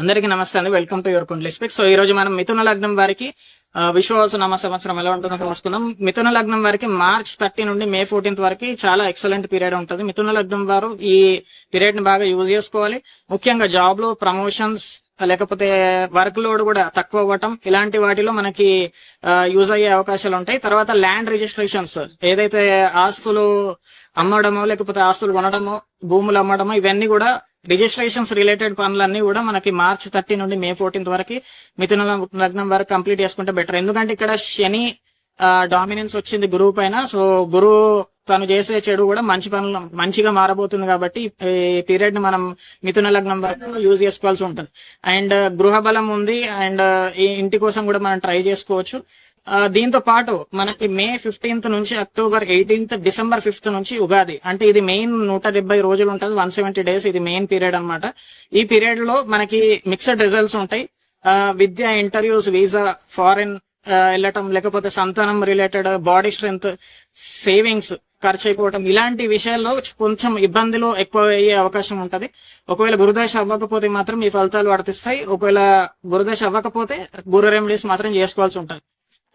అందరికీ నమస్తే అండి. Welcome to your kundli speak. So ఈ రోజు మనం మిథున లగ్నం వారికి విశ్వవాసు నామ సంవత్సరం ఎలా ఉంటుందో తెలుసుకుందాం. మిథున లగ్నం వారికి మార్చ్ 30 నుండి మే 14 వరకు చాలా ఎక్సలెంట్ పీరియడ్ ఉంటుంది. మిథున లగ్నం వారు ఈ పీరియడ్ ని బాగా యూజ్ చేసుకోవాలి. ముఖ్యంగా జాబ్ లో ప్రమోషన్స్ లేకపోతే వర్క్ లోడ్ కూడా తక్కువ అవ్వటం ఇలాంటి వాటిలో మనకి యూజ్ అయ్యే అవకాశాలు ఉంటాయి. తర్వాత ల్యాండ్ రిజిస్ట్రేషన్స్, ఏదైతే ఆస్తులు అమ్మడమో లేకపోతే ఆస్తులు కొనడమో భూములు అమ్మడమో ఇవన్నీ కూడా రిజిస్ట్రేషన్స్ రిలేటెడ్ పనులన్నీ కూడా మనకి మార్చ్ 30 నుండి మే 14 వరకు మిథున లగ్నం వరకు కంప్లీట్ చేసుకుంటే బెటర్. ఎందుకంటే ఇక్కడ శని డామినెన్స్ వచ్చింది గురువు పైన. సో గురువు తను చేసే చెడు కూడా మంచి పనులు మంచిగా మారబోతుంది కాబట్టి ఈ పీరియడ్ ని మనం మిథున లగ్నం వరకు యూజ్ చేసుకోవాల్సి ఉంటుంది. అండ్ గృహ బలం ఉంది అండ్ ఈ ఇంటి కోసం కూడా మనం ట్రై చేసుకోవచ్చు. దీంతో పాటు మనకి మే 15 నుంచి అక్టోబర్ 18, డిసెంబర్ 5 నుంచి ఉగాది, అంటే ఇది మెయిన్ 170 రోజులు ఉంటుంది, 170 డేస్. ఇది మెయిన్ పీరియడ్ అన్నమాట. ఈ పీరియడ్ లో మనకి మిక్స్డ్ రిజల్ట్స్ ఉంటాయి. విద్య, ఇంటర్వ్యూస్, వీసా, ఫారిన్ వెళ్ళటం, లేకపోతే సంతానం రిలేటెడ్, బాడీ స్ట్రెంగ్త్, సేవింగ్స్ ఖర్చు అయిపోవటం, ఇలాంటి విషయాల్లో కొంచెం ఇబ్బందులు ఎక్కువ అయ్యే అవకాశం ఉంటది. ఒకవేళ గురుదశ అవ్వకపోతే మాత్రం ఈ ఫలితాలు వర్తిస్తాయి. ఒకవేళ గురుదశ అవ్వకపోతే గురు రెమెడీస్ మాత్రం చేసుకోవాల్సి ఉంటుంది.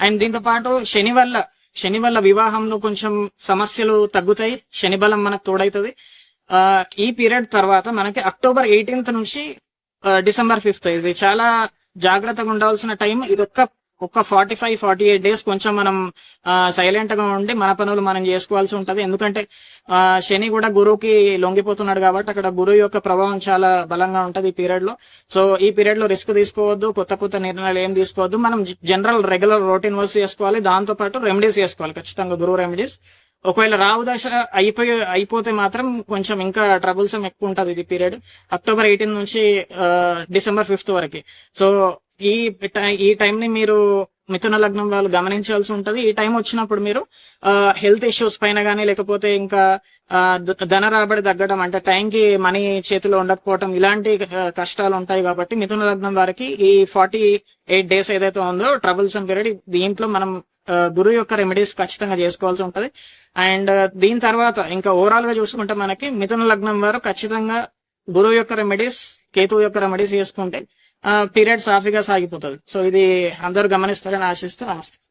అండ్ దీంతో పాటు శని వల్ల వివాహంలో కొంచెం సమస్యలు తగ్గుతాయి. శని బలం మనకు తోడైతుంది. ఈ పీరియడ్ తర్వాత మనకి అక్టోబర్ 18 నుంచి డిసెంబర్ 5, ఇది చాలా జాగ్రత్తగా ఉండాల్సిన టైం. ఇది ఒక్క 45-48 డేస్ కొంచెం మనం సైలెంట్ గా ఉండి మన పనులు మనం చేసుకోవాల్సి ఉంటది. ఎందుకంటే శని కూడా గురువుకి లొంగిపోతున్నాడు కాబట్టి అక్కడ గురువు యొక్క ప్రభావం చాలా బలంగా ఉంటది ఈ పీరియడ్ లో. సో ఈ పీరియడ్ లో రిస్క్ తీసుకోవద్దు, కొత్త నిర్ణయాలు ఏం తీసుకోవద్దు. మనం జనరల్ రెగ్యులర్ రొటీన్ వర్క్స్ చేసుకోవాలి. దాంతో పాటు రెమెడీస్ చేసుకోవాలి ఖచ్చితంగా, గురువు రెమెడీస్. ఒకవేళ రావు దశ అయిపోతే మాత్రం కొంచెం ఇంకా ట్రబుల్సమ్ ఎక్కువ ఉంటది ఇది పీరియడ్, అక్టోబర్ 18 నుంచి డిసెంబర్ 5 వరకు. సో ఈ టైం ని మీరు మిథున లగ్నం వాళ్ళు గమనించాల్సి ఉంటది. ఈ టైం వచ్చినప్పుడు మీరు హెల్త్ ఇష్యూస్ పైన గానీ, లేకపోతే ఇంకా ధన రాబడి తగ్గడం, అంటే టైంకి మనీ చేతిలో ఉండకపోవటం, ఇలాంటి కష్టాలు ఉంటాయి. కాబట్టి మిథున లగ్నం వారికి ఈ 48 డేస్ ఏదైతే ఉందో ట్రబుల్సమ్ పీరియడ్, దీంట్లో మనం గురువు యొక్క రెమెడీస్ ఖచ్చితంగా చేసుకోవాల్సి ఉంటది. అండ్ దీని తర్వాత ఇంకా ఓవరాల్ గా చూసుకుంటే మనకి మిథున లగ్నం వారు ఖచ్చితంగా గురువు యొక్క రెమెడీస్, కేతువు యొక్క రెమెడీస్ చేసుకుంటే పీరియడ్ సాఫీగా సాగిపోతుంది. సో ఇది అందరూ గమనిస్తారని ఆశిస్తూ నమస్తే.